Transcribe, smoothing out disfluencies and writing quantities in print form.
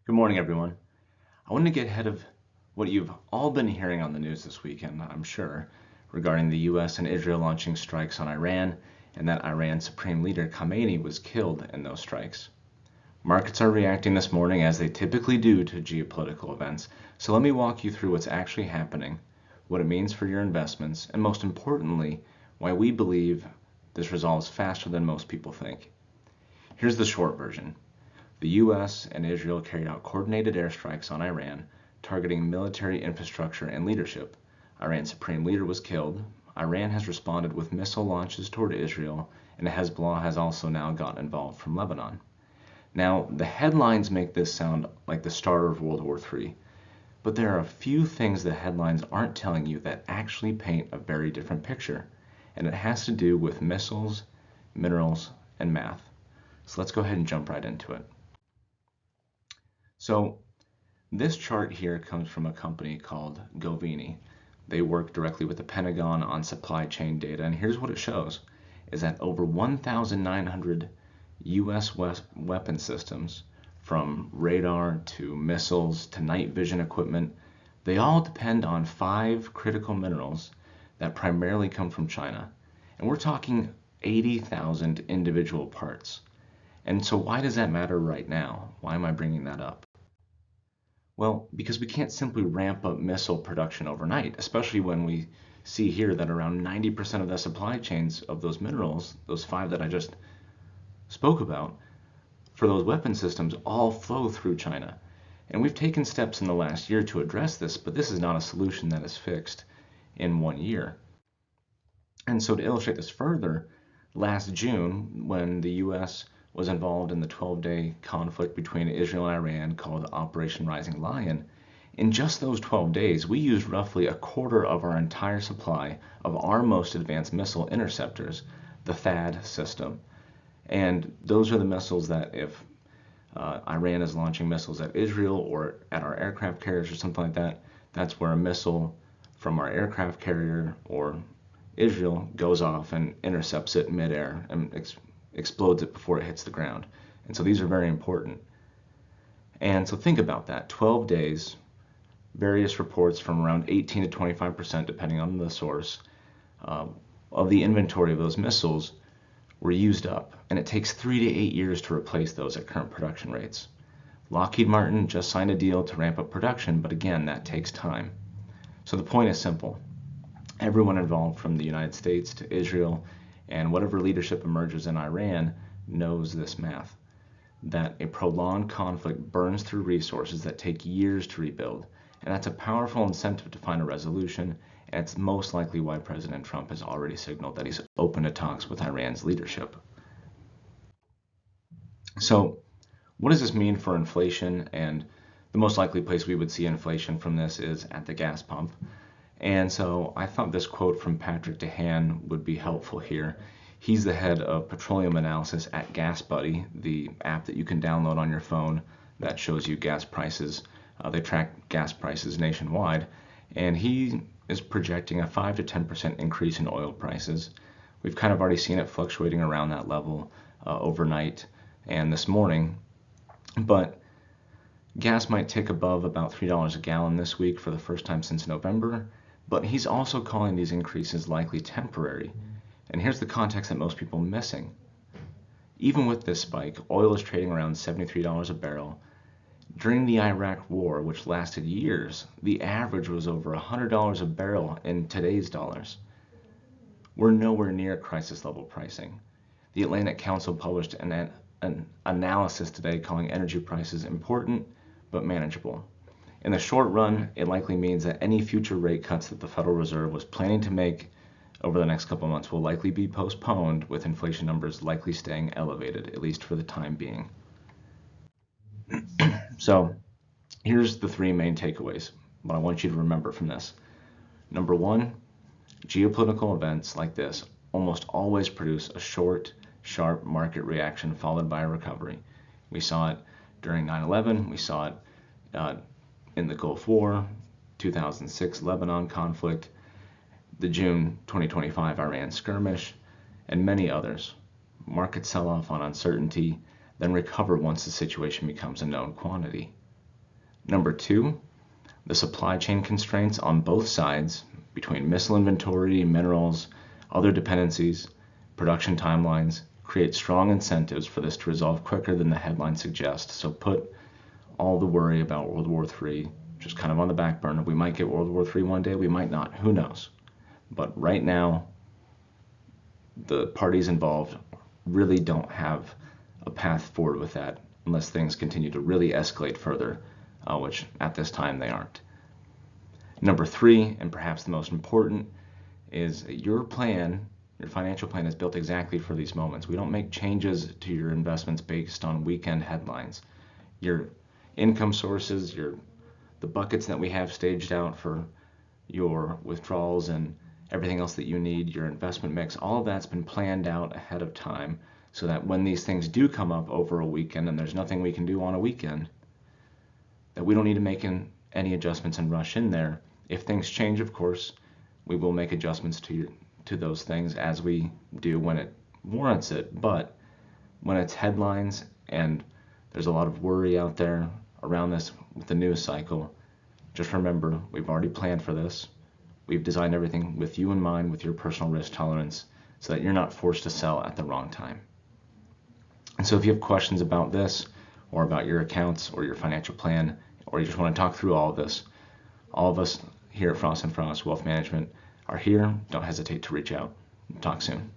Good morning, everyone. I want to get ahead of what you've all been hearing on the news this weekend, I'm sure, regarding the US and Israel launching strikes on Iran and that Iran's Supreme Leader Khamenei was killed in those strikes. Markets are reacting this morning as they typically do to geopolitical events, so let me walk you through what's actually happening, what it means for your investments, and most importantly, why we believe this resolves faster than most people think. Here's the short version. The US and Israel carried out coordinated airstrikes on Iran, targeting military infrastructure and leadership. Iran's supreme leader was killed. Iran has responded with missile launches toward Israel, and Hezbollah has also now gotten involved from Lebanon. Now, the headlines make this sound like the start of World War III, but there are a few things the headlines aren't telling you that actually paint a very different picture, and it has to do with missiles, minerals, and math. So let's go ahead and jump right into it. So this chart here comes from a company called Govini. They work directly with the Pentagon on supply chain data, and here's what it shows, is that over 1,900 US weapon systems, from radar to missiles to night vision equipment, they all depend on 5 critical minerals that primarily come from China. And we're talking 80,000 individual parts. And so why does that matter right now? Why am I bringing that up? Well, because we can't simply ramp up missile production overnight, especially when we see here that around 90% of the supply chains of those minerals, those 5 that I just spoke about, for those weapon systems all flow through China. And we've taken steps in the last year to address this, but this is not a solution that is fixed in 1 year. And so to illustrate this further, last June, when the US was involved in the 12-day conflict between Israel and Iran called Operation Rising Lion, in just those 12 days, we used roughly a quarter of our entire supply of our most advanced missile interceptors, the THAAD system. And those are the missiles that if Iran is launching missiles at Israel or at our aircraft carriers or something like that, that's where a missile from our aircraft carrier or Israel goes off and intercepts it midair and explodes it before it hits the ground. And so these are very important. And so think about that, 12 days, various reports from around 18 to 25%, depending on the source, of the inventory of those missiles were used up. And it takes 3 to 8 years to replace those at current production rates. Lockheed Martin just signed a deal to ramp up production, but again, that takes time. So the point is simple. Everyone involved, from the United States to Israel and whatever leadership emerges in Iran, knows this math, that a prolonged conflict burns through resources that take years to rebuild. And that's a powerful incentive to find a resolution, and it's most likely why President Trump has already signaled that he's open to talks with Iran's leadership. So what does this mean for inflation? And the most likely place we would see inflation from this is at the gas pump. And so I thought this quote from Patrick DeHaan would be helpful here. He's the head of petroleum analysis at GasBuddy, the app that you can download on your phone that shows you gas prices. They track gas prices nationwide, and he is projecting a 5 to 10% increase in oil prices. We've kind of already seen it fluctuating around that level overnight and this morning, but gas might tick above about $3 a gallon this week for the first time since November. But he's also calling these increases likely temporary. And here's the context that most people are missing. Even with this spike, oil is trading around $73 a barrel. During the Iraq war, which lasted years, the average was over $100 a barrel in today's dollars. We're nowhere near crisis level pricing. The Atlantic Council published an analysis today calling energy prices important but manageable. In the short run, it likely means that any future rate cuts that the Federal Reserve was planning to make over the next couple of months will likely be postponed, with inflation numbers likely staying elevated, at least for the time being. So here's the 3 main takeaways, what I want you to remember from this. Number 1, geopolitical events like this almost always produce a short, sharp market reaction followed by a recovery. We saw it during 9/11, we saw it in the Gulf War, 2006 Lebanon conflict, the June 2025 Iran skirmish, and many others. Markets sell off on uncertainty, then recover once the situation becomes a known quantity. Number two, the supply chain constraints on both sides between missile inventory, minerals, other dependencies, production timelines create strong incentives for this to resolve quicker than the headline suggests. So put all the worry about World War III just kind of on the back burner. We might get World War III one day, we might not, who knows? But right now, the parties involved really don't have a path forward with that unless things continue to really escalate further, which at this time they aren't. Number three, and perhaps the most important, is your plan, your financial plan is built exactly for these moments. We don't make changes to your investments based on weekend headlines. Your income sources, the buckets that we have staged out for your withdrawals and everything else that you need, your investment mix, all of that's been planned out ahead of time so that when these things do come up over a weekend and there's nothing we can do on a weekend, that we don't need to make any adjustments and rush in there. If things change, of course, we will make adjustments to those things as we do when it warrants it. But when it's headlines and there's a lot of worry out there around this with the news cycle, just remember, we've already planned for this. We've designed everything with you in mind, with your personal risk tolerance, so that you're not forced to sell at the wrong time. And so if you have questions about this, or about your accounts, or your financial plan, or you just want to talk through all of this, all of us here at Fross and Fross Wealth Management are here. Don't hesitate to reach out. Talk soon.